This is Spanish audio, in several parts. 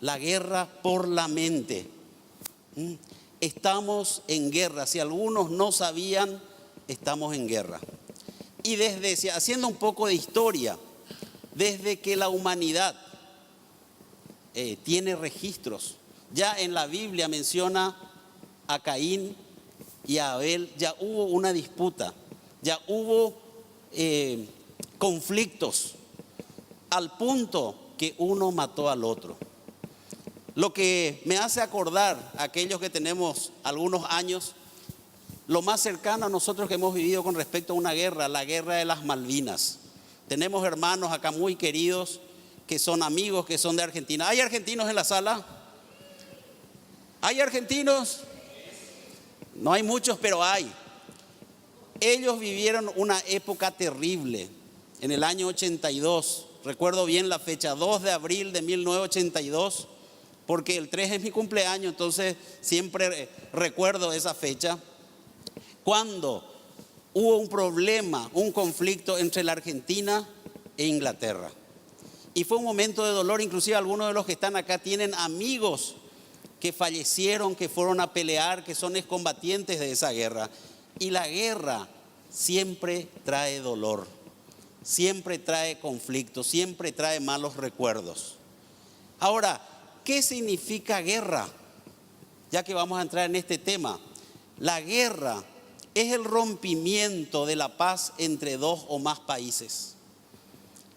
la guerra por la mente. Estamos en guerra. Si algunos no sabían, estamos en guerra. Y haciendo un poco de historia, desde que la humanidad tiene registros, ya en la Biblia menciona a Caín y a Abel, ya hubo una disputa, ya hubo conflictos, al punto que uno mató al otro. Lo que me hace acordar a aquellos que tenemos algunos años, lo más cercano a nosotros que hemos vivido con respecto a una guerra, la guerra de las Malvinas. Tenemos hermanos acá muy queridos que son amigos, que son de Argentina. ¿Hay argentinos en la sala? ¿Hay argentinos? No hay muchos, pero hay. Ellos vivieron una época terrible en el año 82. Recuerdo bien la fecha, 2 de abril de 1982, porque el 3 es mi cumpleaños, entonces siempre recuerdo esa fecha, cuando hubo un problema, un conflicto entre la Argentina e Inglaterra. Y fue un momento de dolor, inclusive algunos de los que están acá tienen amigos que fallecieron, que fueron a pelear, que son excombatientes de esa guerra. Y la guerra siempre trae dolor, siempre trae conflicto, siempre trae malos recuerdos. Ahora, ¿qué significa guerra? Ya que vamos a entrar en este tema. La guerra es el rompimiento de la paz entre dos o más países.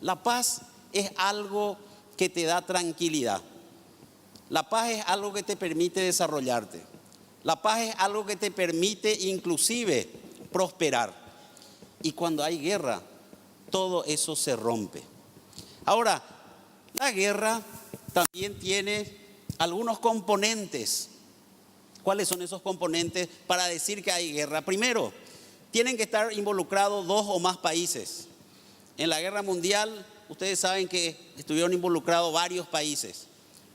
La paz es algo que te da tranquilidad. La paz es algo que te permite desarrollarte. La paz es algo que te permite inclusive prosperar. Y cuando hay guerra, todo eso se rompe. Ahora, la guerra también tiene algunos componentes. ¿Cuáles son esos componentes para decir que hay guerra? Primero, tienen que estar involucrados dos o más países. En la guerra mundial, ustedes saben que estuvieron involucrados varios países.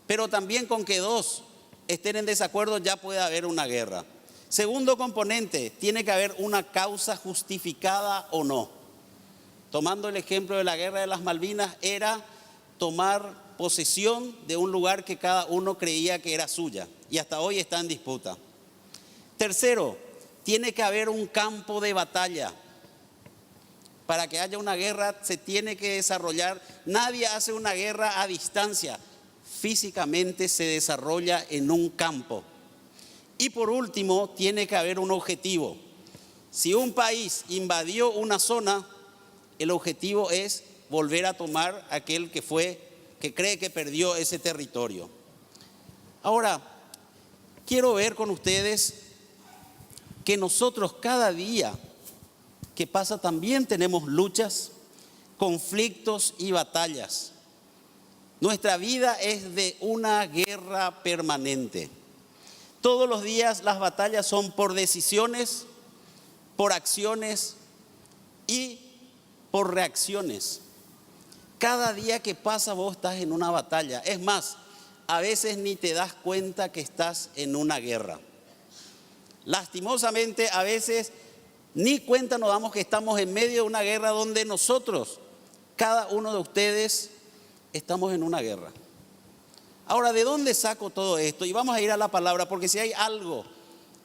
Pero también con que dos estén en desacuerdo ya puede haber una guerra. Segundo componente, tiene que haber una causa justificada o no. Tomando el ejemplo de la guerra de las Malvinas, era tomar posesión de un lugar que cada uno creía que era suya y hasta hoy está en disputa. Tercero, tiene que haber un campo de batalla. Para que haya una guerra se tiene que desarrollar. Nadie hace una guerra a distancia. Físicamente se desarrolla en un campo. Y por último, tiene que haber un objetivo. Si un país invadió una zona, el objetivo es volver a tomar aquel que cree que perdió ese territorio. Ahora, quiero ver con ustedes que nosotros cada día que pasa también tenemos luchas, conflictos y batallas. Nuestra vida es de una guerra permanente. Todos los días las batallas son por decisiones, por acciones y por reacciones. Cada día que pasa vos estás en una batalla. Es más, a veces ni te das cuenta que estás en una guerra. Lastimosamente, a veces ni cuenta nos damos que estamos en medio de una guerra donde nosotros, cada uno de ustedes, estamos en una guerra. Ahora, ¿de dónde saco todo esto? Y vamos a ir a la palabra, porque si hay algo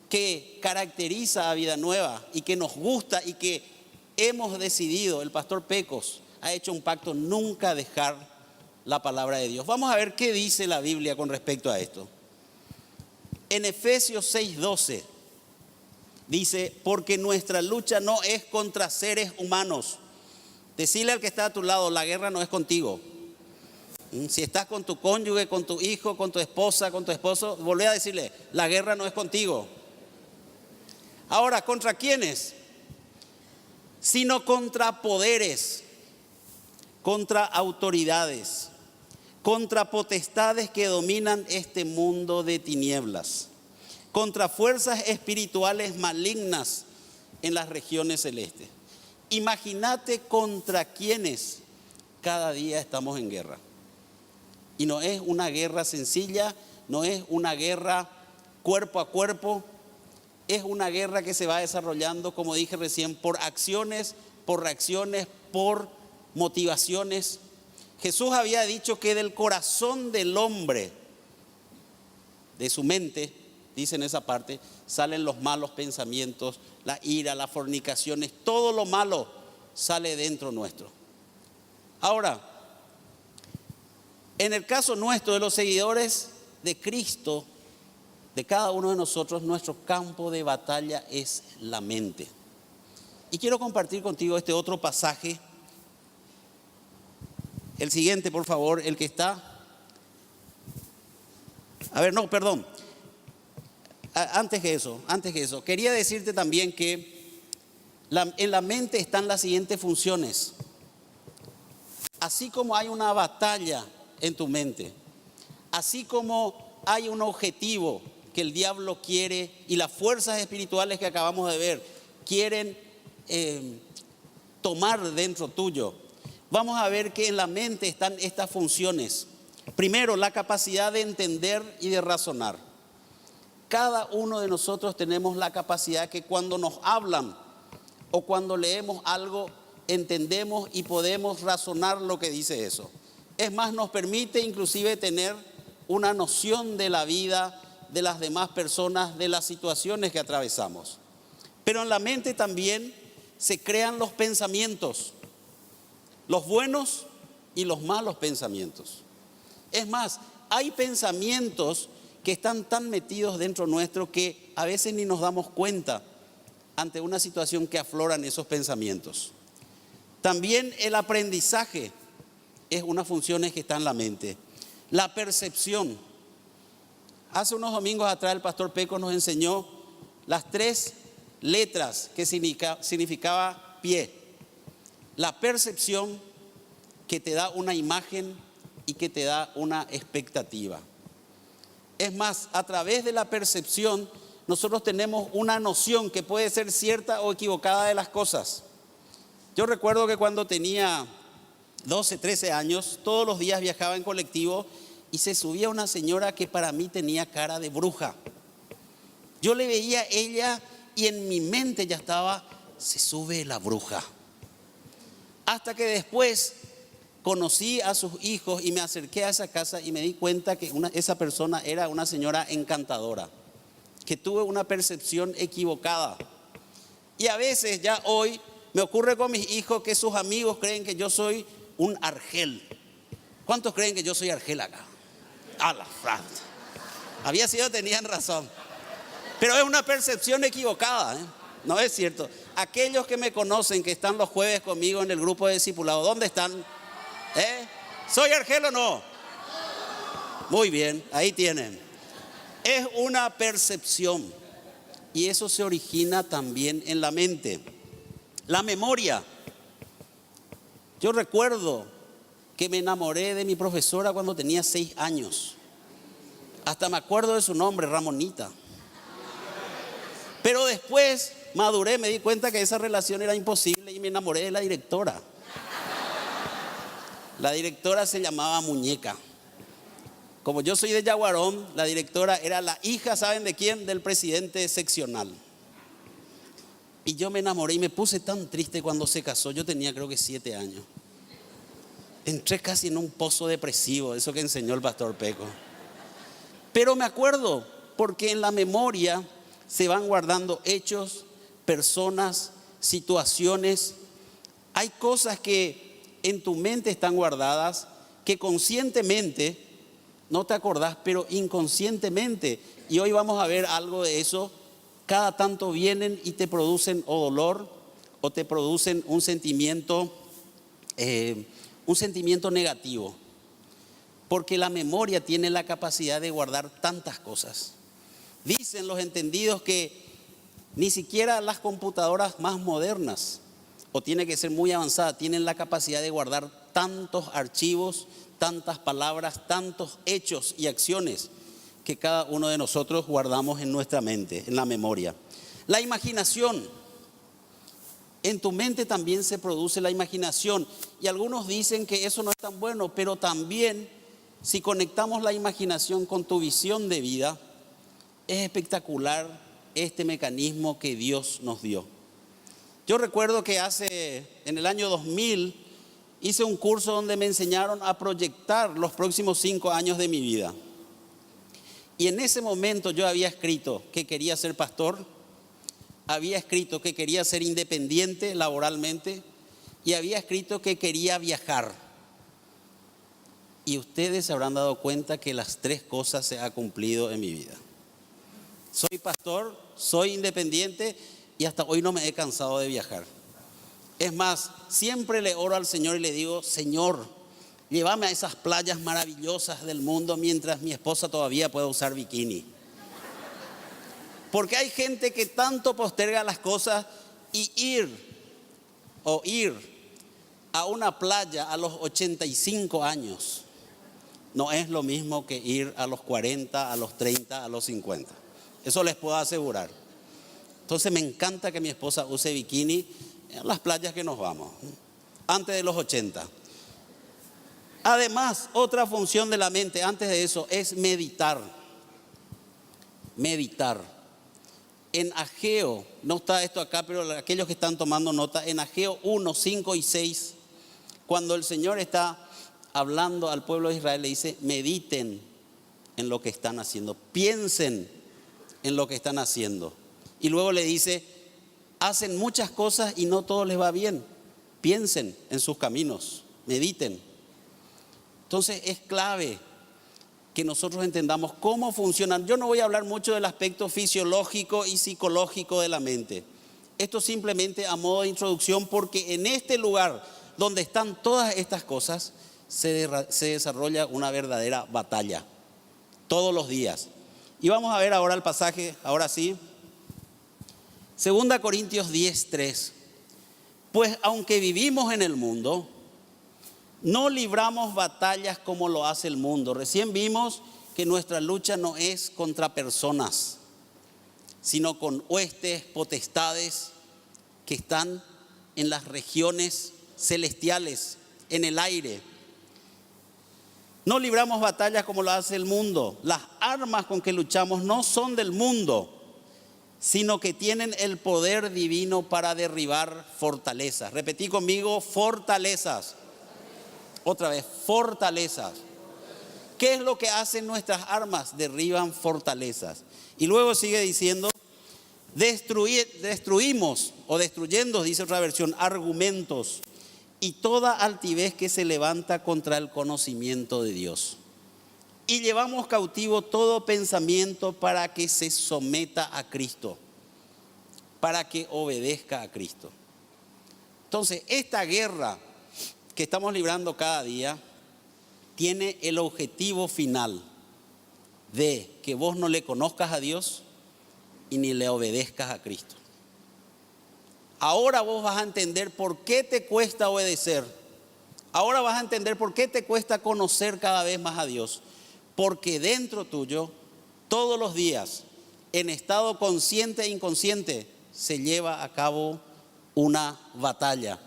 que caracteriza a Vida Nueva y que nos gusta y que hemos decidido, el pastor Pecos ha hecho un pacto, nunca dejar la palabra de Dios. Vamos a ver qué dice la Biblia con respecto a esto. En Efesios 6:12 dice, porque nuestra lucha no es contra seres humanos. Decirle al que está a tu lado, la guerra no es contigo. Si estás con tu cónyuge, con tu hijo, con tu esposa, con tu esposo, volvé a decirle, la guerra no es contigo. Ahora, ¿contra quiénes? Sino contra poderes, contra autoridades, contra potestades que dominan este mundo de tinieblas, contra fuerzas espirituales malignas en las regiones celestes. Imagínate contra quiénes cada día estamos en guerra. Y no es una guerra sencilla, no es una guerra cuerpo a cuerpo, es una guerra que se va desarrollando, como dije recién, por acciones, por reacciones, por motivaciones. Jesús había dicho que del corazón del hombre de su mente, dice en esa parte, salen los malos pensamientos, la ira, las fornicaciones, todo lo malo sale dentro nuestro. Ahora, en el caso nuestro, de los seguidores de Cristo, de cada uno de nosotros, nuestro campo de batalla es la mente. Y quiero compartir contigo este otro pasaje. El siguiente, por favor, el que está. A ver, no, perdón. Antes que eso, quería decirte también que en la mente están las siguientes funciones. Así como hay una batalla en tu mente, así como hay un objetivo que el diablo quiere y las fuerzas espirituales que acabamos de ver quieren tomar dentro tuyo, vamos a ver que en la mente están estas funciones. Primero, la capacidad de entender y de razonar. Cada uno de nosotros tenemos la capacidad que cuando nos hablan o cuando leemos algo, entendemos y podemos razonar lo que dice eso. Es más, nos permite inclusive tener una noción de la vida de las demás personas, de las situaciones que atravesamos. Pero en la mente también se crean los pensamientos, los buenos y los malos pensamientos. Es más, hay pensamientos que están tan metidos dentro nuestro que a veces ni nos damos cuenta ante una situación que afloran esos pensamientos. También el aprendizaje es una función que está en la mente. La percepción. Hace unos domingos atrás el pastor Peco nos enseñó las 3 letras que significaba pie. La percepción, que te da una imagen y que te da una expectativa. Es más, a través de la percepción nosotros tenemos una noción que puede ser cierta o equivocada de las cosas. Yo recuerdo que cuando tenía 12, 13 años, todos los días viajaba en colectivo y se subía una señora que para mí tenía cara de bruja. Yo le veía a ella y en mi mente ya estaba, se sube la bruja. Hasta que después conocí a sus hijos y me acerqué a esa casa y me di cuenta que esa persona era una señora encantadora, que tuve una percepción equivocada. Y a veces ya hoy me ocurre con mis hijos que sus amigos creen que yo soy un argel. ¿Cuántos creen que yo soy argel acá? A la frase. Había sido, tenían razón. Pero es una percepción equivocada, ¿eh? No es cierto. Aquellos que me conocen, que están los jueves conmigo en el grupo de discipulado, ¿dónde están? ¿Soy argel o no? Muy bien, ahí tienen. Es una percepción y eso se origina también en la mente. La memoria. Yo recuerdo que me enamoré de mi profesora cuando tenía 6 años. Hasta me acuerdo de su nombre, Ramonita. Pero después maduré, me di cuenta que esa relación era imposible y me enamoré de la directora. La directora se llamaba Muñeca. Como yo soy de Yaguarón, la directora era la hija, ¿saben de quién? Del presidente seccional. Y yo me enamoré y me puse tan triste cuando se casó. Yo tenía creo que 7 años. Entré casi en un pozo depresivo, eso que enseñó el pastor Peco. Pero me acuerdo, porque en la memoria se van guardando hechos, personas, situaciones. Hay cosas que en tu mente están guardadas que conscientemente no te acordás, pero inconscientemente. Y hoy vamos a ver algo de eso. Cada tanto vienen y te producen o dolor o te producen un sentimiento negativo. Porque la memoria tiene la capacidad de guardar tantas cosas. Dicen los entendidos que ni siquiera las computadoras más modernas, o tiene que ser muy avanzada, tienen la capacidad de guardar tantos archivos, tantas palabras, tantos hechos y acciones que cada uno de nosotros guardamos en nuestra mente, en la memoria. La imaginación. En tu mente también se produce la imaginación. Y algunos dicen que eso no es tan bueno, pero también si conectamos la imaginación con tu visión de vida, es espectacular este mecanismo que Dios nos dio. Yo recuerdo que en el año 2000, hice un curso donde me enseñaron a proyectar los próximos 5 años de mi vida. Y en ese momento yo había escrito que quería ser pastor, había escrito que quería ser independiente laboralmente y había escrito que quería viajar. Y ustedes se habrán dado cuenta que las tres cosas se han cumplido en mi vida. Soy pastor, soy independiente y hasta hoy no me he cansado de viajar. Es más, siempre le oro al Señor y le digo: Señor, llévame a esas playas maravillosas del mundo mientras mi esposa todavía pueda usar bikini. Porque hay gente que tanto posterga las cosas, y ir a una playa a los 85 años no es lo mismo que ir a los 40, a los 30, a los 50. Eso les puedo asegurar. Entonces me encanta que mi esposa use bikini en las playas que nos vamos, antes de los 80. Además, otra función de la mente antes de eso es meditar. Meditar. En Ageo, no está esto acá, pero aquellos que están tomando nota, en Ageo 1, 5 y 6, cuando el Señor está hablando al pueblo de Israel, le dice: mediten en lo que están haciendo, piensen en lo que están haciendo. Y luego le dice: hacen muchas cosas y no todo les va bien, piensen en sus caminos, mediten. Entonces es clave que nosotros entendamos cómo funcionan. Yo no voy a hablar mucho del aspecto fisiológico y psicológico de la mente. Esto simplemente a modo de introducción, porque en este lugar donde están todas estas cosas se desarrolla una verdadera batalla todos los días. Y vamos a ver ahora el pasaje, ahora sí. 2 Corintios 10:3. Pues aunque vivimos en el mundo, no libramos batallas como lo hace el mundo. Recién vimos que nuestra lucha no es contra personas, sino con huestes, potestades que están en las regiones celestiales, en el aire. No libramos batallas como lo hace el mundo. Las armas con que luchamos no son del mundo, sino que tienen el poder divino para derribar fortalezas. Repetí conmigo: fortalezas. Otra vez, fortalezas. ¿Qué es lo que hacen nuestras armas? Derriban fortalezas. Y luego sigue diciendo: destruimos o destruyendo, dice otra versión, argumentos y toda altivez que se levanta contra el conocimiento de Dios. Y llevamos cautivo todo pensamiento para que se someta a Cristo, para que obedezca a Cristo. Entonces, esta guerra que estamos librando cada día tiene el objetivo final de que vos no le conozcas a Dios y ni le obedezcas a Cristo. Ahora vos vas a entender por qué te cuesta obedecer. Ahora vas a entender por qué te cuesta conocer cada vez más a Dios. Porque dentro tuyo, todos los días, en estado consciente e inconsciente, se lleva a cabo una batalla.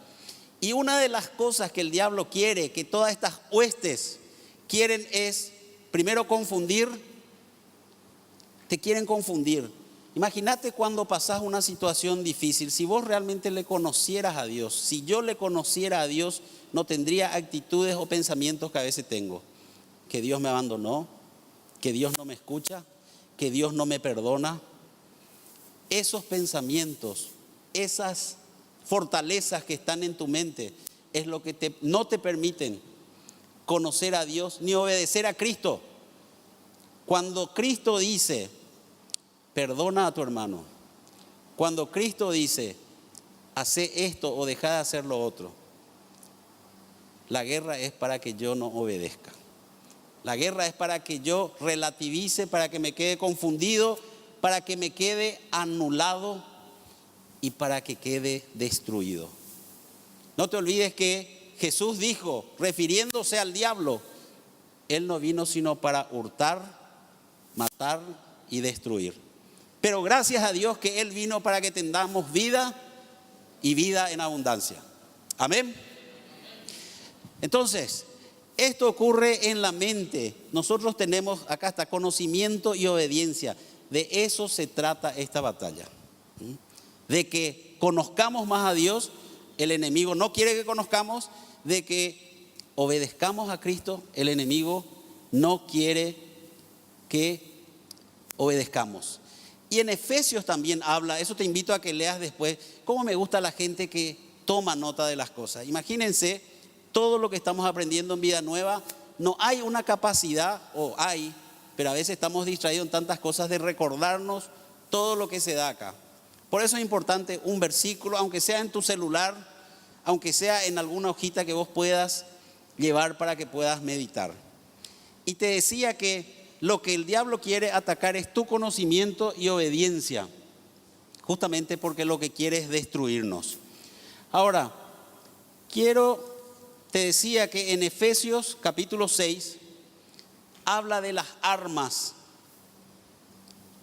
Y una de las cosas que el diablo quiere, que todas estas huestes quieren, es primero confundir. Te quieren confundir. Imagínate cuando pasás una situación difícil. Si vos realmente le conocieras a Dios, si yo le conociera a Dios, no tendría actitudes o pensamientos que a veces tengo. Que Dios me abandonó, que Dios no me escucha, que Dios no me perdona. Esos pensamientos, esas fortalezas que están en tu mente, es lo que no te permiten conocer a Dios ni obedecer a Cristo. Cuando Cristo dice: perdona a tu hermano, cuando Cristo dice: hace esto o deja de hacer lo otro, la guerra es para que yo no obedezca. La guerra es para que yo relativice, para que me quede confundido, para que me quede anulado y para que quede destruido. No te olvides que Jesús dijo, refiriéndose al diablo: Él no vino sino para hurtar, matar y destruir. Pero gracias a Dios que Él vino para que tengamos vida y vida en abundancia. Amén. Entonces, esto ocurre en la mente. Nosotros tenemos acá hasta conocimiento y obediencia. De eso se trata esta batalla. De que conozcamos más a Dios. El enemigo no quiere que conozcamos. De que obedezcamos a Cristo. El enemigo no quiere que obedezcamos. Y en Efesios también habla, eso te invito a que leas después, cómo me gusta la gente que toma nota de las cosas. Imagínense todo lo que estamos aprendiendo en Vida Nueva, no hay una capacidad, o hay, pero a veces estamos distraídos en tantas cosas de recordarnos todo lo que se da acá. Por eso es importante un versículo, aunque sea en tu celular, aunque sea en alguna hojita que vos puedas llevar para que puedas meditar. Y te decía que lo que el diablo quiere atacar es tu conocimiento y obediencia, justamente porque lo que quiere es destruirnos. Ahora, te decía que en Efesios capítulo 6 habla de las armas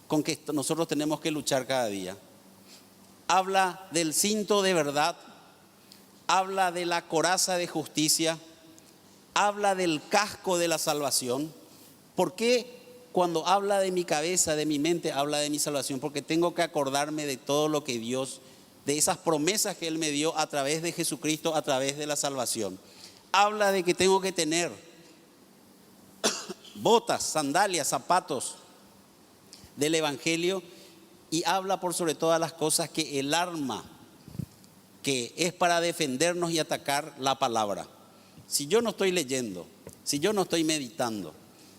con que nosotros tenemos que luchar cada día. Habla del cinto de verdad, habla de la coraza de justicia, habla del casco de la salvación. ¿Por qué cuando habla de mi cabeza, de mi mente, habla de mi salvación? Porque tengo que acordarme de todo lo que Dios, de esas promesas que Él me dio a través de Jesucristo, a través de la salvación. Habla de que tengo que tener botas, sandalias, zapatos del Evangelio, y habla por sobre todas las cosas que el arma que es para defendernos y atacar la palabra. Si yo no estoy leyendo, si yo no estoy meditando,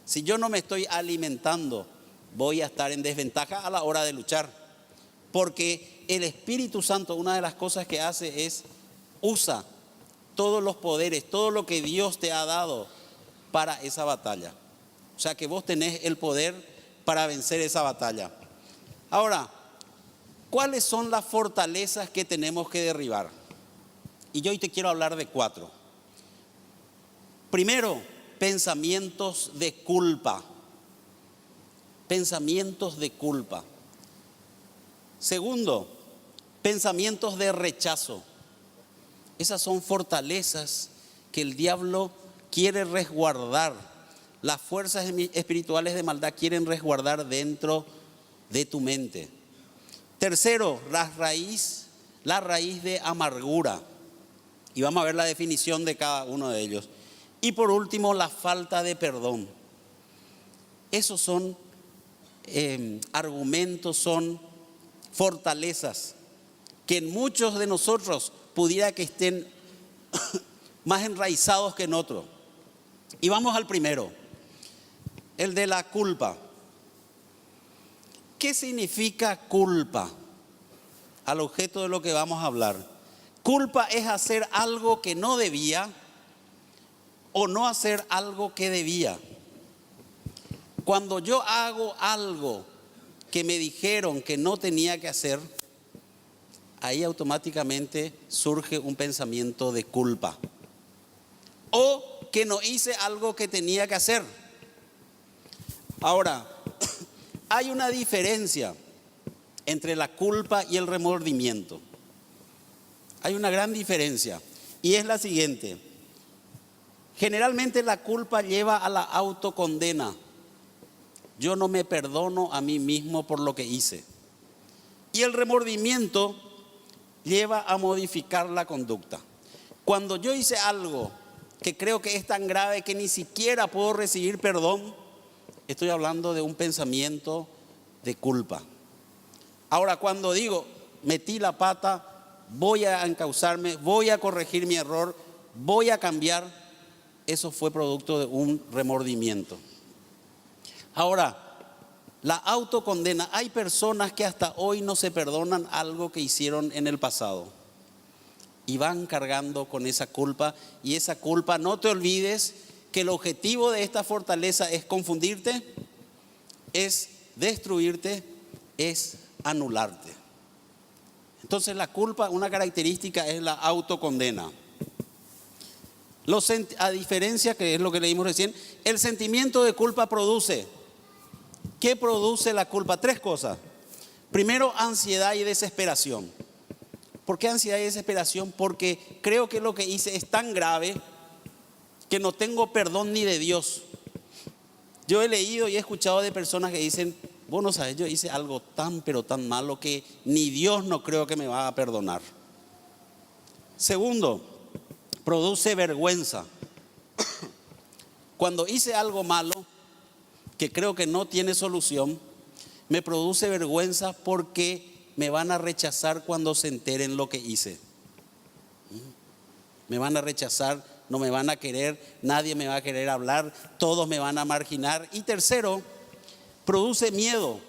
si yo no me estoy alimentando, voy a estar en desventaja a la hora de luchar. Porque el Espíritu Santo, una de las cosas que hace es, usa todos los poderes, todo lo que Dios te ha dado para esa batalla. O sea que vos tenés el poder para vencer esa batalla. Ahora, ¿cuáles son las fortalezas que tenemos que derribar? Y yo hoy te quiero hablar de 4. Primero, pensamientos de culpa. Pensamientos de culpa. Segundo, pensamientos de rechazo. Esas son fortalezas que el diablo quiere resguardar. Las fuerzas espirituales de maldad quieren resguardar dentro de tu mente. Tercero, la raíz de amargura. Y vamos a ver la definición de cada uno de ellos. Y por último, la falta de perdón. Esos son argumentos, son fortalezas que en muchos de nosotros pudiera que estén más enraizados que en otros. Y vamos al primero, el de la culpa. ¿Qué significa culpa? Al objeto de lo que vamos a hablar. Culpa es hacer algo que no debía o no hacer algo que debía. Cuando yo hago algo que me dijeron que no tenía que hacer, ahí automáticamente surge un pensamiento de culpa. O que no hice algo que tenía que hacer. Ahora, hay una diferencia entre la culpa y el remordimiento. Hay una gran diferencia y es la siguiente. Generalmente la culpa lleva a la autocondena. Yo no me perdono a mí mismo por lo que hice. Y el remordimiento lleva a modificar la conducta. Cuando yo hice algo que creo que es tan grave que ni siquiera puedo recibir perdón, estoy hablando de un pensamiento de culpa. Ahora, cuando digo, metí la pata, voy a encauzarme, voy a corregir mi error, voy a cambiar, eso fue producto de un remordimiento. Ahora, la autocondena, hay personas que hasta hoy no se perdonan algo que hicieron en el pasado y van cargando con esa culpa, y esa culpa, no te olvides que el objetivo de esta fortaleza es confundirte, es destruirte, es anularte. Entonces la culpa, una característica es la autocondena. A diferencia, que es lo que leímos recién, el sentimiento de culpa produce. ¿Qué produce la culpa? 3 cosas. Primero, ansiedad y desesperación. ¿Por qué ansiedad y desesperación? Porque creo que lo que hice es tan grave que no tengo perdón ni de Dios. Yo he leído y he escuchado de personas que dicen, vos no sabes, yo hice algo tan pero tan malo que ni Dios no creo que me va a perdonar. Segundo, produce vergüenza. Cuando hice algo malo que creo que no tiene solución, Me produce vergüenza porque me van a rechazar cuando se enteren lo que hice. Me van a rechazar, no me van a querer, nadie me va a querer hablar, todos me van a marginar. Y tercero, produce miedo,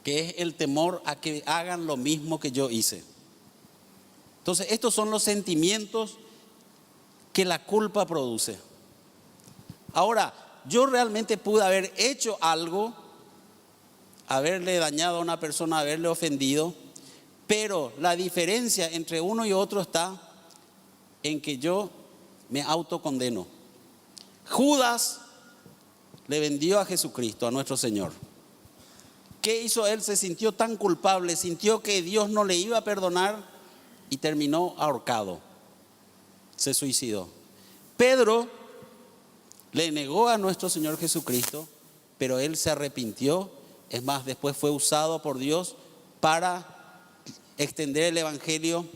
que es el temor a que hagan lo mismo que yo hice. Entonces, estos son los sentimientos que la culpa produce. Ahora, yo realmente pude haber hecho algo, haberle dañado a una persona, haberle ofendido, pero la diferencia entre uno y otro está en que yo me autocondeno. Judas le vendió a Jesucristo, a nuestro Señor. ¿Qué hizo él? Se sintió tan culpable, sintió que Dios no le iba a perdonar y terminó ahorcado. Se suicidó. Pedro le negó a nuestro Señor Jesucristo, pero él se arrepintió. Es más, después fue usado por Dios para extender el evangelio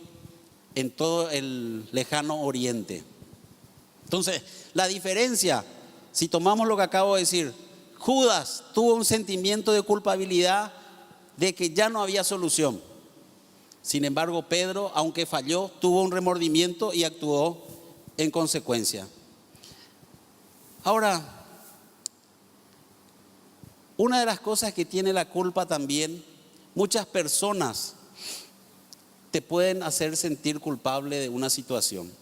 en todo el lejano oriente. Entonces, la diferencia, si tomamos lo que acabo de decir, Judas tuvo un sentimiento de culpabilidad de que ya no había solución. Sin embargo, Pedro, aunque falló, tuvo un remordimiento y actuó en consecuencia. Ahora, una de las cosas que tiene la culpa también, muchas personas te pueden hacer sentir culpable de una situación.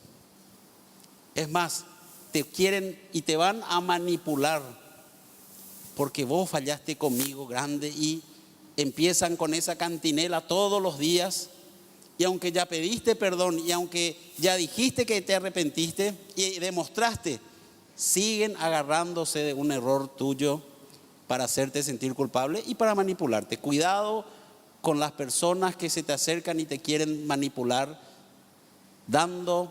Es más, te quieren y te van a manipular porque vos fallaste conmigo grande y empiezan con esa cantinela todos los días. Y aunque ya pediste perdón y aunque ya dijiste que te arrepentiste y demostraste, siguen agarrándose de un error tuyo para hacerte sentir culpable y para manipularte. Cuidado con las personas que se te acercan y te quieren manipular, dando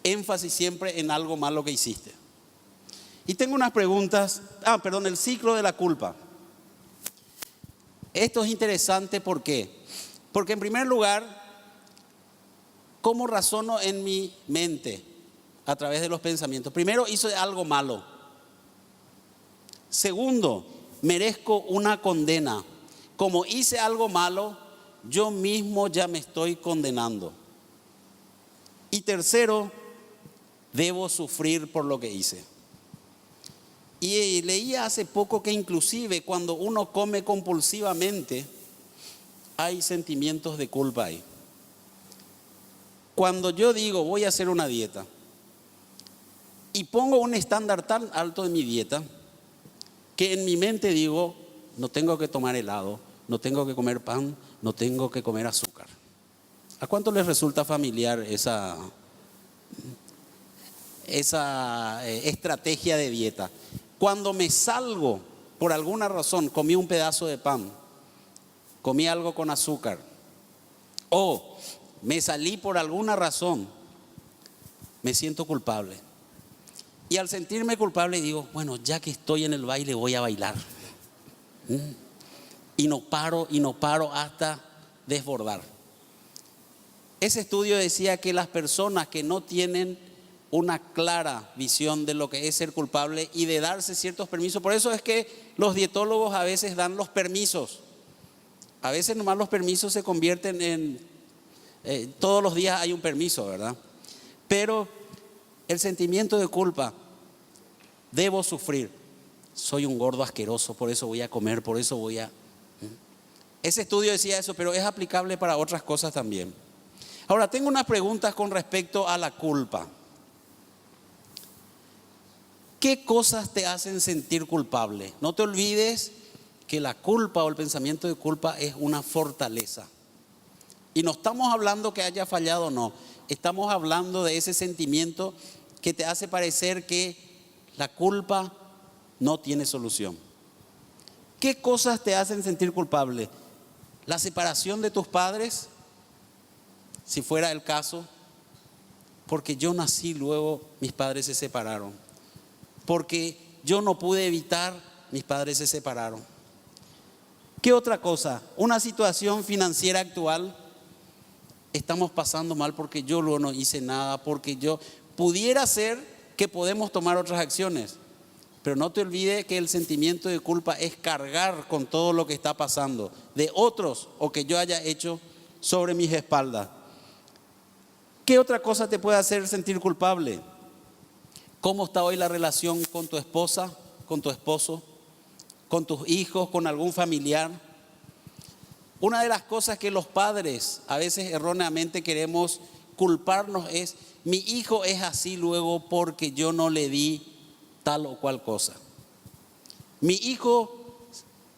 énfasis siempre en algo malo que hiciste. Y tengo unas preguntas. El ciclo de la culpa. Esto es interesante, ¿por qué? Porque en primer lugar, ¿cómo razono en mi mente a través de los pensamientos? Primero, hice algo malo. Segundo, merezco una condena. Como hice algo malo, yo mismo ya me estoy condenando. Y tercero, debo sufrir por lo que hice. Y leía hace poco que inclusive cuando uno come compulsivamente, hay sentimientos de culpa ahí. Cuando yo digo voy a hacer una dieta y pongo un estándar tan alto de mi dieta, que en mi mente digo, no tengo que tomar helado, no tengo que comer pan, no tengo que comer azúcar. ¿A cuánto les resulta familiar esa estrategia de dieta? Cuando me salgo, por alguna razón, comí un pedazo de pan, comí algo con azúcar, o me salí por alguna razón, me siento culpable. Y al sentirme culpable digo, bueno, ya que estoy en el baile voy a bailar. Y no paro hasta desbordar. Ese estudio decía que las personas que no tienen una clara visión de lo que es ser culpable y de darse ciertos permisos, por eso es que los dietólogos a veces dan los permisos. A veces nomás los permisos se convierten en, todos los días hay un permiso, ¿verdad? Pero el sentimiento de culpa, debo sufrir. Soy un gordo asqueroso, por eso voy a comer, por eso voy a... Ese estudio decía eso, pero es aplicable para otras cosas también. Ahora, tengo unas preguntas con respecto a la culpa. ¿Qué cosas te hacen sentir culpable? No te olvides que la culpa o el pensamiento de culpa es una fortaleza. Y no estamos hablando que haya fallado o no. Estamos hablando de ese sentimiento que te hace parecer que la culpa no tiene solución. ¿Qué cosas te hacen sentir culpable? La separación de tus padres, si fuera el caso, porque yo nací, luego mis padres se separaron. Porque yo no pude evitar, mis padres se separaron. ¿Qué otra cosa? Una situación financiera actual, estamos pasando mal porque yo luego no hice nada, porque yo pudiera ser que podemos tomar otras acciones. Pero no te olvides que el sentimiento de culpa es cargar con todo lo que está pasando de otros o que yo haya hecho sobre mis espaldas. ¿Qué otra cosa te puede hacer sentir culpable? ¿Cómo está hoy la relación con tu esposa, con tu esposo, con tus hijos, con algún familiar? Una de las cosas que los padres a veces erróneamente queremos culparnos es: mi hijo es así luego porque yo no le di tal o cual cosa. Mi hijo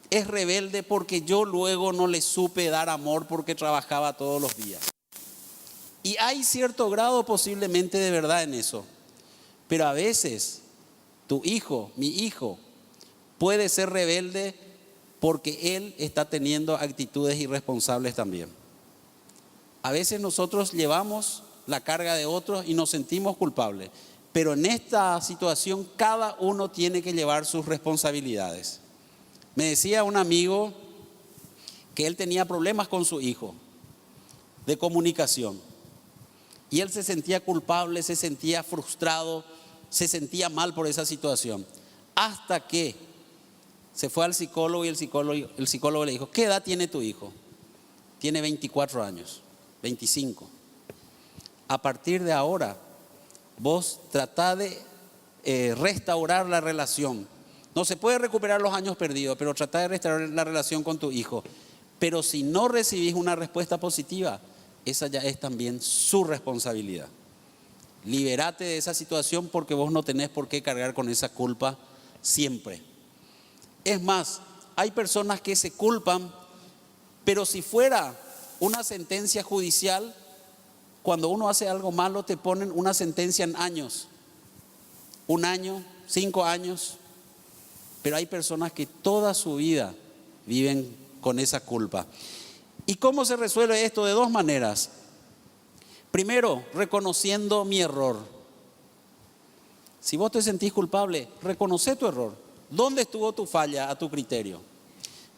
es rebelde porque yo luego no le supe dar amor porque trabajaba todos los días. Y hay cierto grado posiblemente de verdad en eso. Pero a veces tu hijo, mi hijo, puede ser rebelde porque él está teniendo actitudes irresponsables también. A veces nosotros llevamos la carga de otros y nos sentimos culpables. Pero en esta situación cada uno tiene que llevar sus responsabilidades. Me decía un amigo que él tenía problemas con su hijo de comunicación. Y él se sentía culpable, se sentía frustrado, se sentía mal por esa situación. Hasta que se fue al psicólogo y el psicólogo le dijo: ¿qué edad tiene tu hijo? Tiene 24 años, 25. A partir de ahora, vos tratá de restaurar la relación. No se puede recuperar los años perdidos, pero tratá de restaurar la relación con tu hijo. Pero si no recibís una respuesta positiva, esa ya es también su responsabilidad. Liberate de esa situación porque vos no tenés por qué cargar con esa culpa siempre. Es más, hay personas que se culpan, pero si fuera una sentencia judicial, cuando uno hace algo malo te ponen una sentencia en años. 1 año, 5 años. Pero hay personas que toda su vida viven con esa culpa. ¿Y cómo se resuelve esto? De 2 maneras. Primero, reconociendo mi error. Si vos te sentís culpable, reconoce tu error. ¿Dónde estuvo tu falla a tu criterio?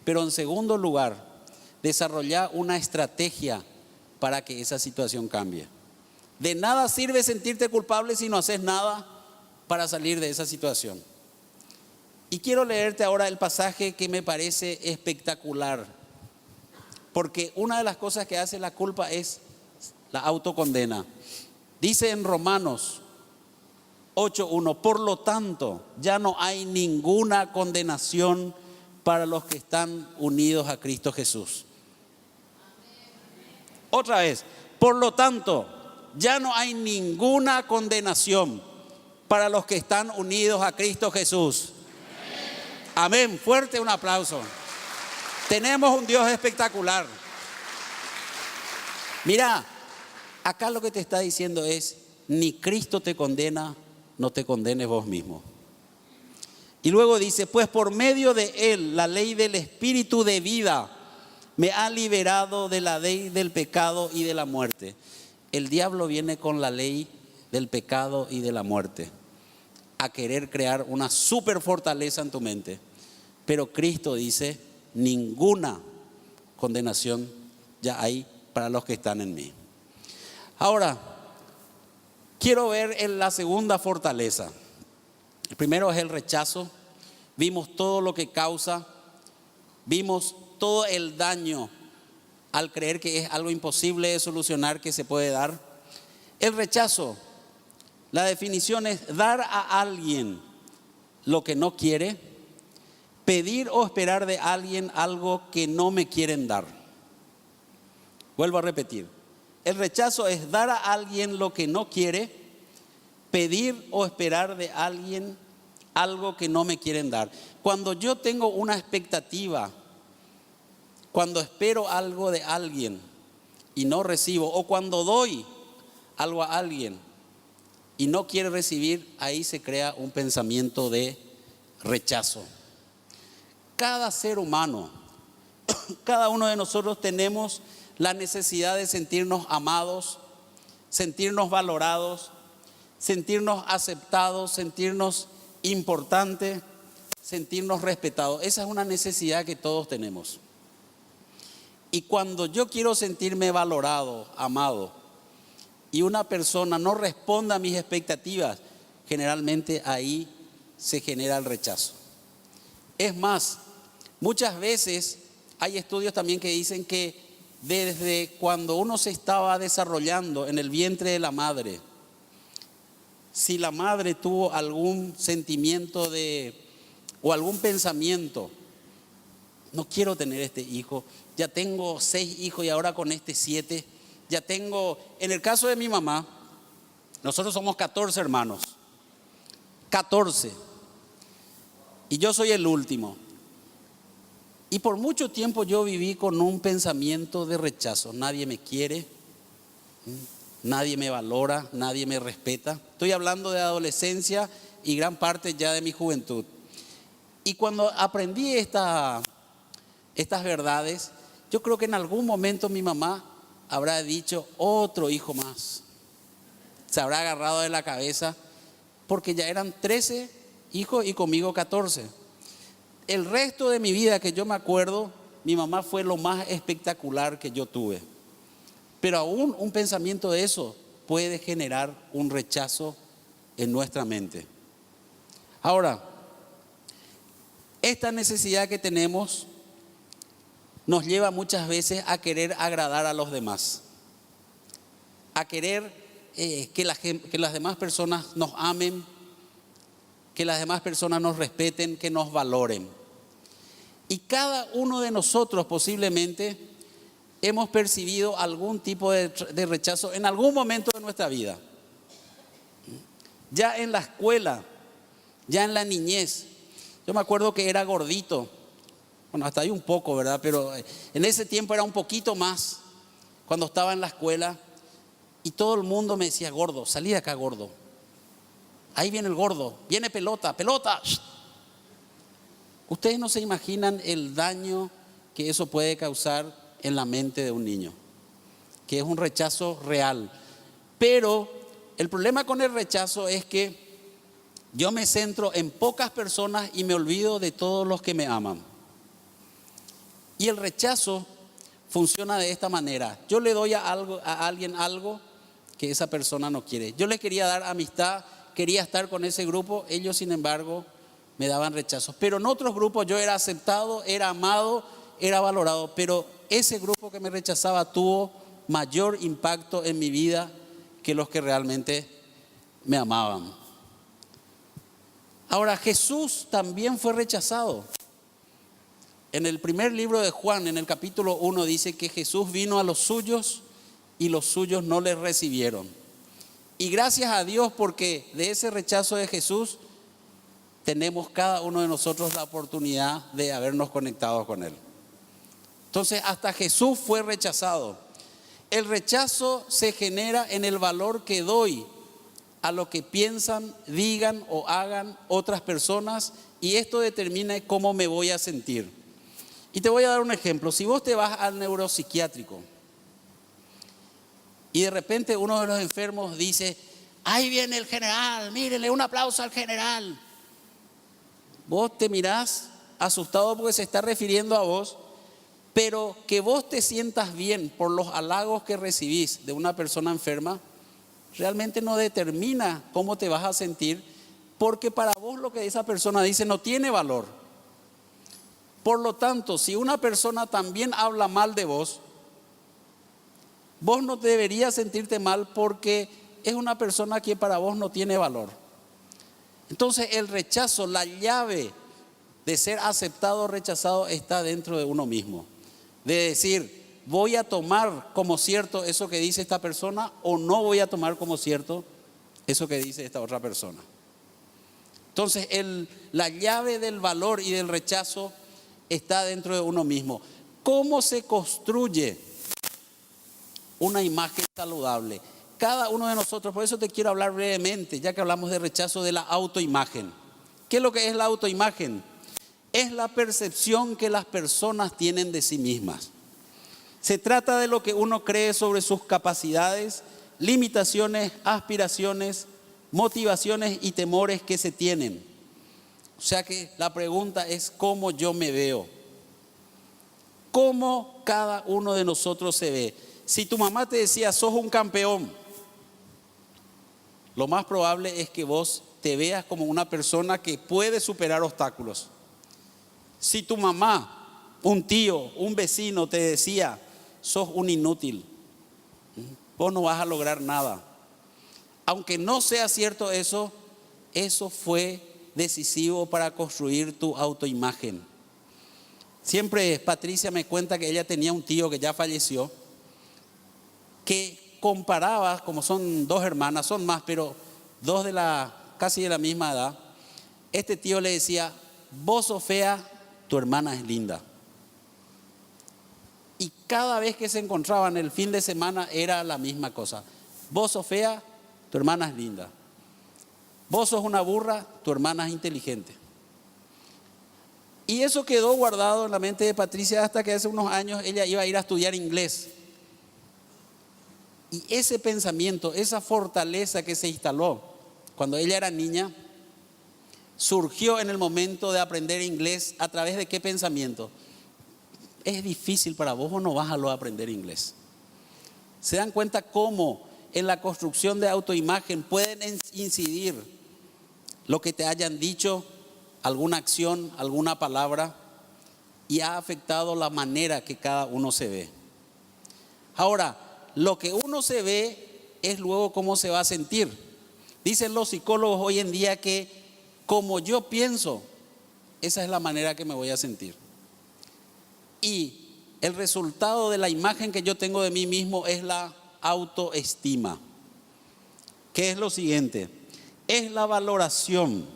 Pero en segundo lugar, desarrollar una estrategia para que esa situación cambie. De nada sirve sentirte culpable si no haces nada para salir de esa situación. Y quiero leerte ahora el pasaje que me parece espectacular. Porque una de las cosas que hace la culpa es la autocondena. Dice en Romanos 8:1: por lo tanto, ya no hay ninguna condenación para los que están unidos a Cristo Jesús. Otra vez, por lo tanto, ya no hay ninguna condenación para los que están unidos a Cristo Jesús. Amén. Fuerte un aplauso. Tenemos un Dios espectacular. Mira, acá lo que te está diciendo es: ni Cristo te condena, no te condenes vos mismo. Y luego dice: pues por medio de Él, la ley del Espíritu de vida me ha liberado de la ley del pecado y de la muerte. El diablo viene con la ley del pecado y de la muerte a querer crear una super fortaleza en tu mente. Pero Cristo dice: ninguna condenación ya hay para los que están en mí. Ahora, quiero ver en la segunda fortaleza. El primero es el rechazo. Vimos todo lo que causa. Vimos todo el daño al creer que es algo imposible de solucionar, que se puede dar. El rechazo, la definición es dar a alguien lo que no quiere, pedir o esperar de alguien algo que no me quieren dar. Vuelvo a repetir. El rechazo es dar a alguien lo que no quiere, pedir o esperar de alguien algo que no me quieren dar. Cuando yo tengo una expectativa, cuando espero algo de alguien y no recibo, o cuando doy algo a alguien y no quiere recibir, ahí se crea un pensamiento de rechazo. Cada ser humano, cada uno de nosotros tenemos la necesidad de sentirnos amados, sentirnos valorados, sentirnos aceptados, sentirnos importantes, sentirnos respetados. Esa es una necesidad que todos tenemos. Y cuando yo quiero sentirme valorado, amado, y una persona no responde a mis expectativas, generalmente ahí se genera el rechazo. Es más, muchas veces hay estudios también que dicen que desde cuando uno se estaba desarrollando en el vientre de la madre, si la madre tuvo algún sentimiento o algún pensamiento, no quiero tener este hijo, ya tengo 6 hijos y ahora con este 7, ya tengo, en el caso de mi mamá, nosotros somos 14 hermanos, 14, y yo soy el último. Y por mucho tiempo yo viví con un pensamiento de rechazo. Nadie me quiere, nadie me valora, nadie me respeta. Estoy hablando de adolescencia y gran parte ya de mi juventud. Y cuando aprendí estas verdades, yo creo que en algún momento mi mamá habrá dicho, otro hijo más. Se habrá agarrado de la cabeza, porque ya eran 13 hijos y conmigo 14. El resto de mi vida que yo me acuerdo, mi mamá fue lo más espectacular que yo tuve. Pero aún un pensamiento de eso puede generar un rechazo en nuestra mente. Ahora, esta necesidad que tenemos nos lleva muchas veces a querer agradar a los demás, a querer que las demás personas nos amen, que las demás personas nos respeten, que nos valoren. Y cada uno de nosotros posiblemente hemos percibido algún tipo de rechazo en algún momento de nuestra vida. Ya en la escuela, ya en la niñez. Yo me acuerdo que era gordito. Bueno, hasta ahí un poco, ¿verdad? Pero en ese tiempo era un poquito más. Cuando estaba en la escuela y todo el mundo me decía, gordo, salí de acá, gordo. Ahí viene el gordo, viene pelota, pelota. Ustedes no se imaginan el daño que eso puede causar en la mente de un niño, que es un rechazo real. Pero el problema con el rechazo es que yo me centro en pocas personas y me olvido de todos los que me aman. Y el rechazo funciona de esta manera. Yo le doy a alguien algo que esa persona no quiere. Yo les quería dar amistad, quería estar con ese grupo, ellos sin embargo me daban rechazos. Pero en otros grupos yo era aceptado, era amado, era valorado, pero ese grupo que me rechazaba tuvo mayor impacto en mi vida que los que realmente me amaban. Ahora, Jesús también fue rechazado. En el primer libro de Juan, en el capítulo 1, dice que Jesús vino a los suyos y los suyos no le recibieron. Y gracias a Dios, porque de ese rechazo de Jesús tenemos cada uno de nosotros la oportunidad de habernos conectado con Él. Entonces, hasta Jesús fue rechazado. El rechazo se genera en el valor que doy a lo que piensan, digan o hagan otras personas, y esto determina cómo me voy a sentir. Y te voy a dar un ejemplo. Si vos te vas al neuropsiquiátrico y de repente uno de los enfermos dice, ahí viene el general, mírenle, un aplauso al general. Vos te mirás asustado porque se está refiriendo a vos, pero que vos te sientas bien por los halagos que recibís de una persona enferma, realmente no determina cómo te vas a sentir, porque para vos lo que esa persona dice no tiene valor. Por lo tanto, si una persona también habla mal de vos, vos no deberías sentirte mal porque es una persona que para vos no tiene valor. Entonces el rechazo, la llave de ser aceptado o rechazado está dentro de uno mismo. De decir, voy a tomar como cierto eso que dice esta persona o no voy a tomar como cierto eso que dice esta otra persona. Entonces la llave del valor y del rechazo está dentro de uno mismo. ¿Cómo se construye una imagen saludable? Cada uno de nosotros, por eso te quiero hablar brevemente, ya que hablamos de rechazo, de la autoimagen. ¿Qué es lo que es la autoimagen? Es la percepción que las personas tienen de sí mismas. Se trata de lo que uno cree sobre sus capacidades, limitaciones, aspiraciones, motivaciones y temores que se tienen. O sea que la pregunta es cómo yo me veo. ¿Cómo cada uno de nosotros se ve? Si tu mamá te decía, sos un campeón, lo más probable es que vos te veas como una persona que puede superar obstáculos. Si tu mamá, un tío, un vecino te decía, sos un inútil, vos no vas a lograr nada. Aunque no sea cierto eso, eso fue decisivo para construir tu autoimagen. Siempre Patricia me cuenta que ella tenía un tío que ya falleció, que comparaba, como son dos hermanas, son más, pero dos casi de la misma edad. Este tío le decía, vos sos fea, tu hermana es linda. Y cada vez que se encontraban el fin de semana era la misma cosa. Vos sos fea, tu hermana es linda. Vos sos una burra, tu hermana es inteligente. Y eso quedó guardado en la mente de Patricia hasta que hace unos años ella iba a ir a estudiar inglés. Y ese pensamiento, esa fortaleza que se instaló cuando ella era niña, surgió en el momento de aprender inglés. ¿A través de qué pensamiento? Es difícil para vos, o no vas a aprender inglés. ¿Se dan cuenta cómo en la construcción de autoimagen pueden incidir lo que te hayan dicho, alguna acción, alguna palabra, y ha afectado la manera que cada uno se ve? Ahora, lo que uno se ve es luego cómo se va a sentir. Dicen los psicólogos hoy en día que como yo pienso, esa es la manera que me voy a sentir. Y el resultado de la imagen que yo tengo de mí mismo es la autoestima, que es lo siguiente: es la valoración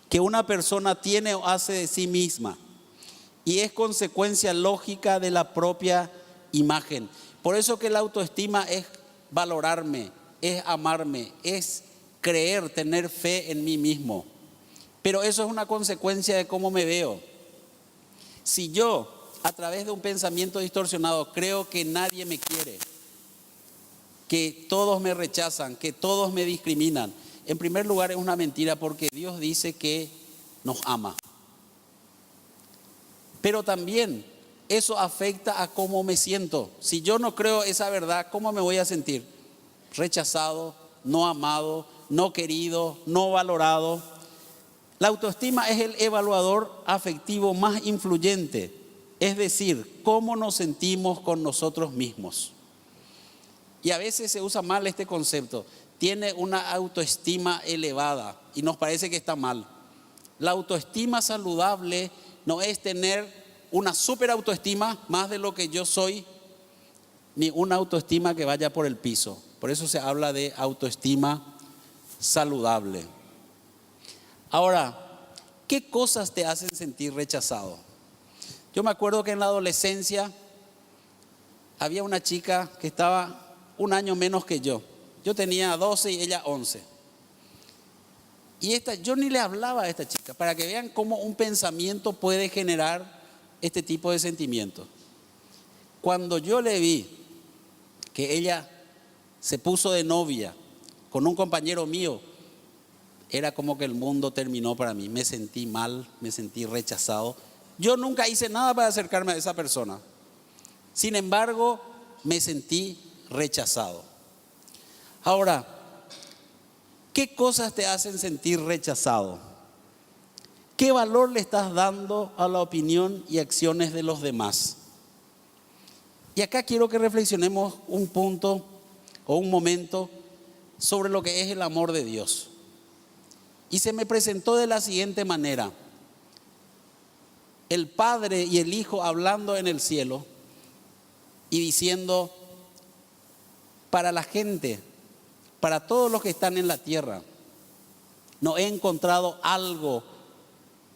que una persona tiene o hace de sí misma, y es consecuencia lógica de la propia imagen. Por eso que la autoestima es valorarme, es amarme, es creer, tener fe en mí mismo. Pero eso es una consecuencia de cómo me veo. Si yo, a través de un pensamiento distorsionado, creo que nadie me quiere, que todos me rechazan, que todos me discriminan, en primer lugar es una mentira, porque Dios dice que nos ama. Pero también eso afecta a cómo me siento. Si yo no creo esa verdad, ¿cómo me voy a sentir? Rechazado, no amado, no querido, no valorado. La autoestima es el evaluador afectivo más influyente, es decir, cómo nos sentimos con nosotros mismos. Y a veces se usa mal este concepto. Tiene una autoestima elevada y nos parece que está mal. La autoestima saludable no es tener una super autoestima, más de lo que yo soy, ni una autoestima que vaya por el piso. Por eso se habla de autoestima saludable. Ahora, ¿qué cosas te hacen sentir rechazado? Yo me acuerdo que en la adolescencia había una chica que estaba un año menos que yo. Yo tenía 12 y ella 11. Y yo ni le hablaba a esta chica, para que vean cómo un pensamiento puede generar este tipo de sentimientos. Cuando yo le vi que ella se puso de novia con un compañero mío, era como que el mundo terminó para mí. Me sentí mal, me sentí rechazado. Yo nunca hice nada para acercarme a esa persona. Sin embargo, me sentí rechazado. Ahora, ¿qué cosas te hacen sentir rechazado? ¿Qué valor le estás dando a la opinión y acciones de los demás? Y acá quiero que reflexionemos un punto o un momento sobre lo que es el amor de Dios. Y se me presentó de la siguiente manera: el Padre y el Hijo hablando en el cielo y diciendo, para la gente, para todos los que están en la tierra, no he encontrado algo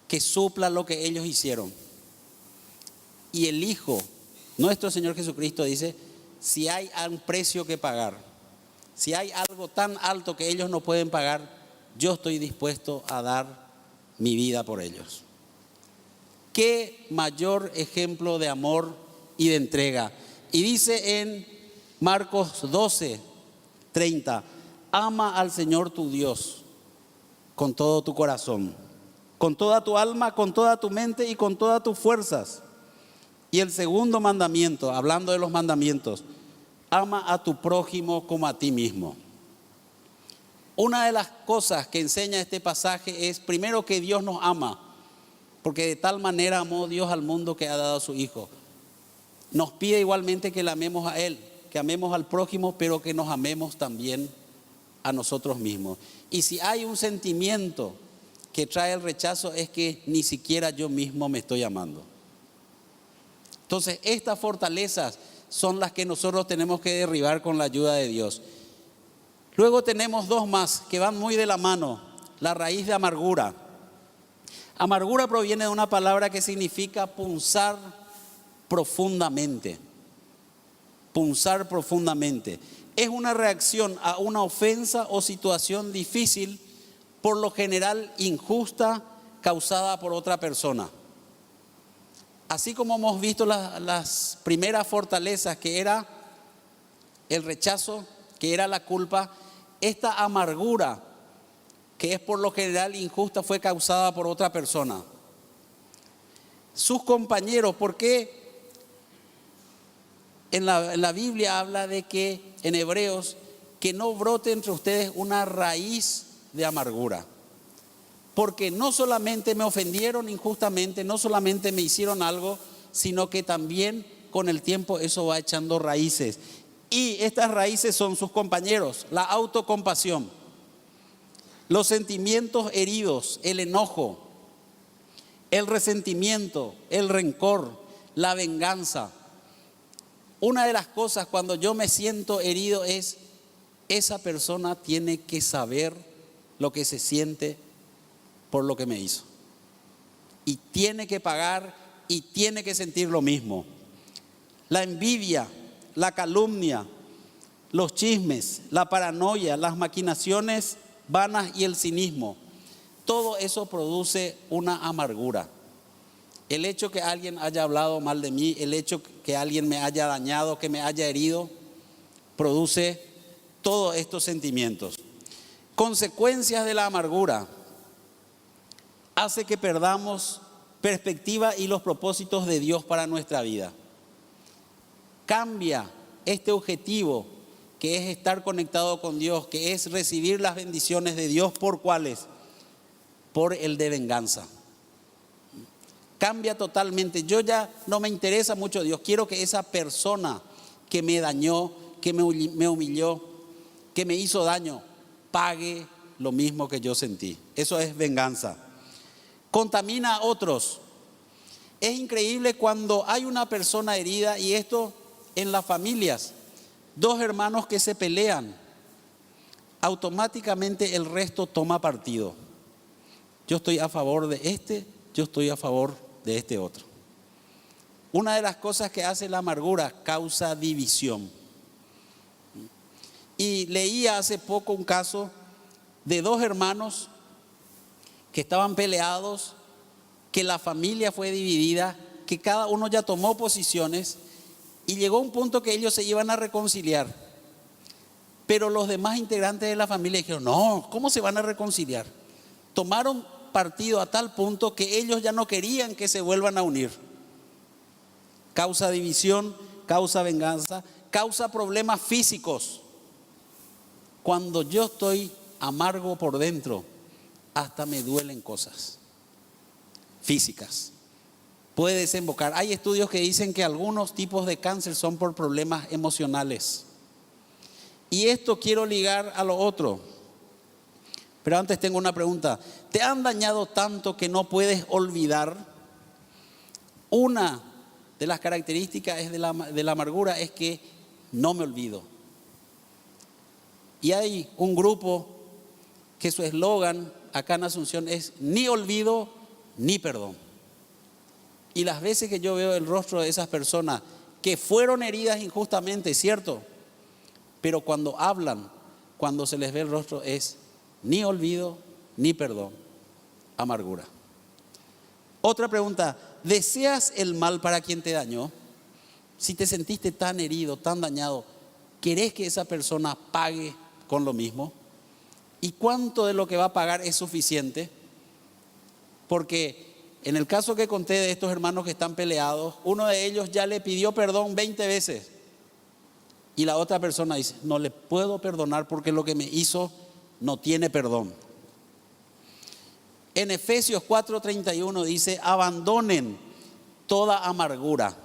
que supla lo que ellos hicieron. Y el Hijo, nuestro Señor Jesucristo, dice, si hay un precio que pagar, si hay algo tan alto que ellos no pueden pagar, yo estoy dispuesto a dar mi vida por ellos. ¿Qué mayor ejemplo de amor y de entrega? Y dice en Marcos 12:30, ama al Señor tu Dios con todo tu corazón, con toda tu alma, con toda tu mente y con todas tus fuerzas. Y el segundo mandamiento, hablando de los mandamientos, ama a tu prójimo como a ti mismo. Una de las cosas que enseña este pasaje es primero que Dios nos ama, porque de tal manera amó Dios al mundo que ha dado a su Hijo. Nos pide igualmente que le amemos a Él, que amemos al prójimo, pero que nos amemos también a nosotros mismos. Y si hay un sentimiento que trae el rechazo, es que ni siquiera yo mismo me estoy amando. Entonces, estas fortalezas son las que nosotros tenemos que derribar con la ayuda de Dios. Luego tenemos dos más que van muy de la mano. La raíz de amargura. Amargura proviene de una palabra que significa punzar profundamente. Punzar profundamente. Es una reacción a una ofensa o situación difícil, por lo general injusta, causada por otra persona. Así como hemos visto las primeras fortalezas, que era el rechazo, que era la culpa, esta amargura, que es por lo general injusta, fue causada por otra persona. Sus compañeros, ¿por qué? En la Biblia habla de que, en Hebreos, que no brote entre ustedes una raíz de amargura. Porque no solamente me ofendieron injustamente, no solamente me hicieron algo, sino que también con el tiempo eso va echando raíces. Y estas raíces son sus compañeros, la autocompasión, los sentimientos heridos, el enojo, el resentimiento, el rencor, la venganza. Una de las cosas cuando yo me siento herido es, esa persona tiene que saber lo que se siente por lo que me hizo. Y tiene que pagar y tiene que sentir lo mismo. La envidia, la calumnia, los chismes, la paranoia, las maquinaciones vanas y el cinismo. Todo eso produce una amargura. El hecho que alguien haya hablado mal de mí, el hecho que alguien me haya dañado, que me haya herido, produce todos estos sentimientos. Consecuencias de la amargura. Hace que perdamos perspectiva y los propósitos de Dios para nuestra vida. Cambia este objetivo que es estar conectado con Dios, que es recibir las bendiciones de Dios. ¿Por cuáles? Por el de venganza. Cambia totalmente. Yo ya no me interesa mucho Dios. Quiero que esa persona que me dañó, que me humilló, que me hizo daño, pague lo mismo que yo sentí. Eso es venganza. Contamina a otros. Es increíble cuando hay una persona herida, y esto en las familias, dos hermanos que se pelean, automáticamente el resto toma partido. Yo estoy a favor de este, yo estoy a favor de este otro. Una de las cosas que hace la amargura, causa división. Y leía hace poco un caso de dos hermanos que estaban peleados, que la familia fue dividida, que cada uno ya tomó posiciones, y llegó un punto que ellos se iban a reconciliar. Pero los demás integrantes de la familia dijeron, no, ¿cómo se van a reconciliar? Tomaron partido a tal punto que ellos ya no querían que se vuelvan a unir. Causa división, causa venganza, causa problemas físicos. Cuando yo estoy amargo por dentro, hasta me duelen cosas físicas. Puede desembocar. Hay estudios que dicen que algunos tipos de cáncer son por problemas emocionales. Y esto quiero ligar a lo otro. Pero antes tengo una pregunta. ¿Te han dañado tanto que no puedes olvidar? Una de las características de la amargura es que no me olvido. Y hay un grupo que su eslogan acá en Asunción es ni olvido ni perdón. Y las veces que yo veo el rostro de esas personas que fueron heridas injustamente, ¿cierto? Pero cuando hablan, cuando se les ve el rostro, es ni olvido ni perdón, amargura. Otra pregunta, ¿deseas el mal para quien te dañó? Si te sentiste tan herido, tan dañado, ¿querés que esa persona pague con lo mismo? ¿Y cuánto de lo que va a pagar es suficiente? Porque en el caso que conté de estos hermanos que están peleados, uno de ellos ya le pidió perdón 20 veces. Y la otra persona dice, no le puedo perdonar porque lo que me hizo no tiene perdón. En Efesios 4:31 dice, abandonen toda amargura.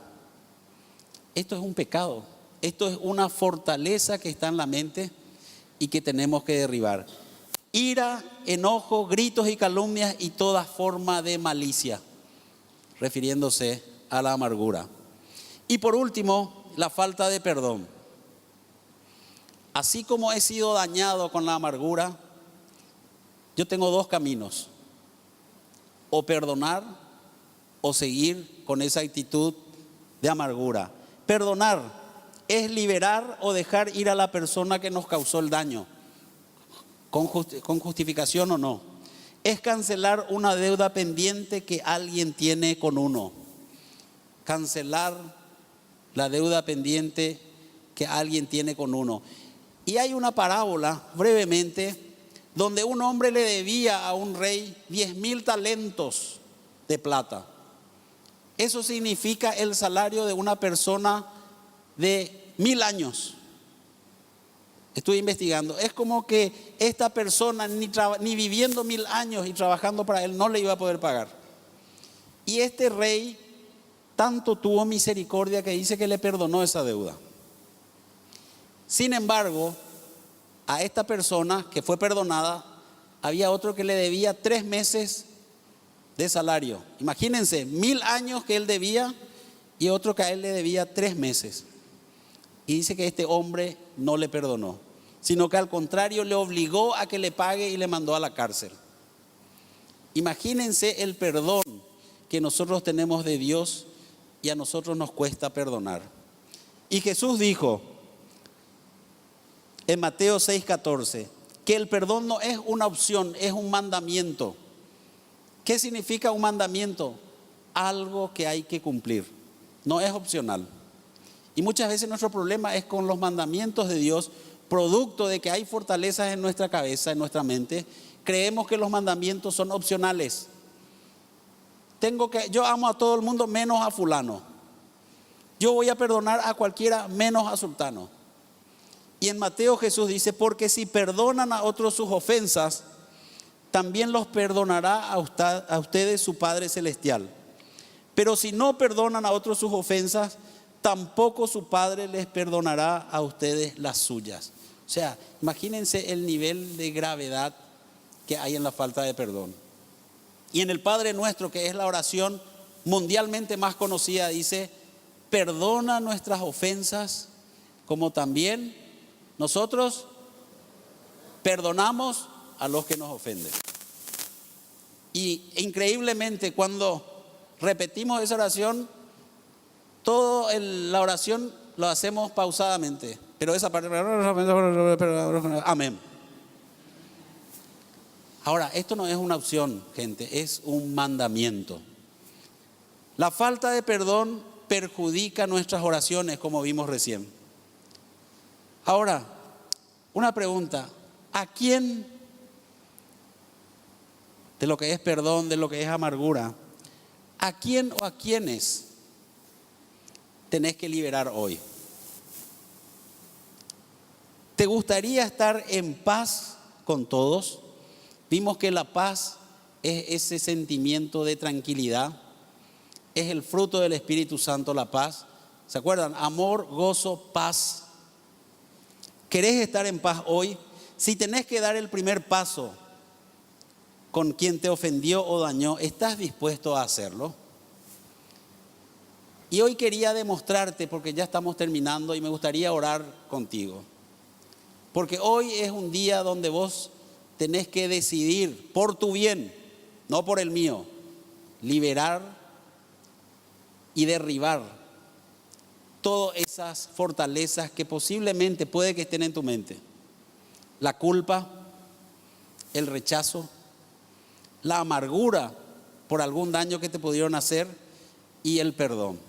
Esto es un pecado, esto es una fortaleza que está en la mente y que tenemos que derribar. Ira, enojo, gritos y calumnias y toda forma de malicia, refiriéndose a la amargura. Y por último, la falta de perdón. Así como he sido dañado con la amargura, yo tengo dos caminos: o perdonar o seguir con esa actitud de amargura. Perdonar es liberar o dejar ir a la persona que nos causó el daño, con justificación o no. Es cancelar una deuda pendiente que alguien tiene con uno. Cancelar la deuda pendiente que alguien tiene con uno. Y hay una parábola, brevemente, donde un hombre le debía a un rey 10.000 talentos de plata. Eso significa el salario de una persona de 1000 años. Estuve investigando. Es como que esta persona ni viviendo 1000 años y trabajando para él no le iba a poder pagar. Y este rey tanto tuvo misericordia que dice que le perdonó esa deuda. Sin embargo, a esta persona que fue perdonada, había otro que le debía 3 meses de salario. Imagínense, 1000 años que él debía y otro que a él le debía 3 meses. Y dice que este hombre no le perdonó, sino que al contrario le obligó a que le pague y le mandó a la cárcel. Imagínense el perdón que nosotros tenemos de Dios y a nosotros nos cuesta perdonar. Y Jesús dijo en Mateo 6:14 que el perdón no es una opción, es un mandamiento. ¿Qué significa un mandamiento? Algo que hay que cumplir, no es opcional. Y muchas veces nuestro problema es con los mandamientos de Dios, producto de que hay fortalezas en nuestra cabeza, en nuestra mente. Creemos que los mandamientos son opcionales. Yo amo a todo el mundo menos a fulano. Yo voy a perdonar a cualquiera menos a sultano. Y en Mateo Jesús dice, porque si perdonan a otros sus ofensas, también los perdonará a ustedes su Padre Celestial. Pero si no perdonan a otros sus ofensas, tampoco su Padre les perdonará a ustedes las suyas. O sea, imagínense el nivel de gravedad que hay en la falta de perdón. Y en el Padre Nuestro, que es la oración mundialmente más conocida, dice, perdona nuestras ofensas como también nosotros perdonamos a los que nos ofenden. Y increíblemente cuando repetimos esa oración, toda la oración lo hacemos pausadamente. Pero esa parte, amén. Ahora, esto no es una opción, gente, es un mandamiento. La falta de perdón perjudica nuestras oraciones, como vimos recién. Ahora, una pregunta: ¿a quién, de lo que es perdón, de lo que es amargura, a quién o a quiénes tenés que liberar hoy? ¿Te gustaría estar en paz con todos? Vimos que la paz es ese sentimiento de tranquilidad, es el fruto del Espíritu Santo, la paz. ¿Se acuerdan? Amor, gozo, paz. ¿Querés estar en paz hoy? Si tenés que dar el primer paso con quien te ofendió o dañó, ¿estás dispuesto a hacerlo? Y hoy quería demostrarte, porque ya estamos terminando y me gustaría orar contigo. Porque hoy es un día donde vos tenés que decidir por tu bien, no por el mío, liberar y derribar todas esas fortalezas que posiblemente puede que estén en tu mente. La culpa, el rechazo, la amargura por algún daño que te pudieron hacer y el perdón.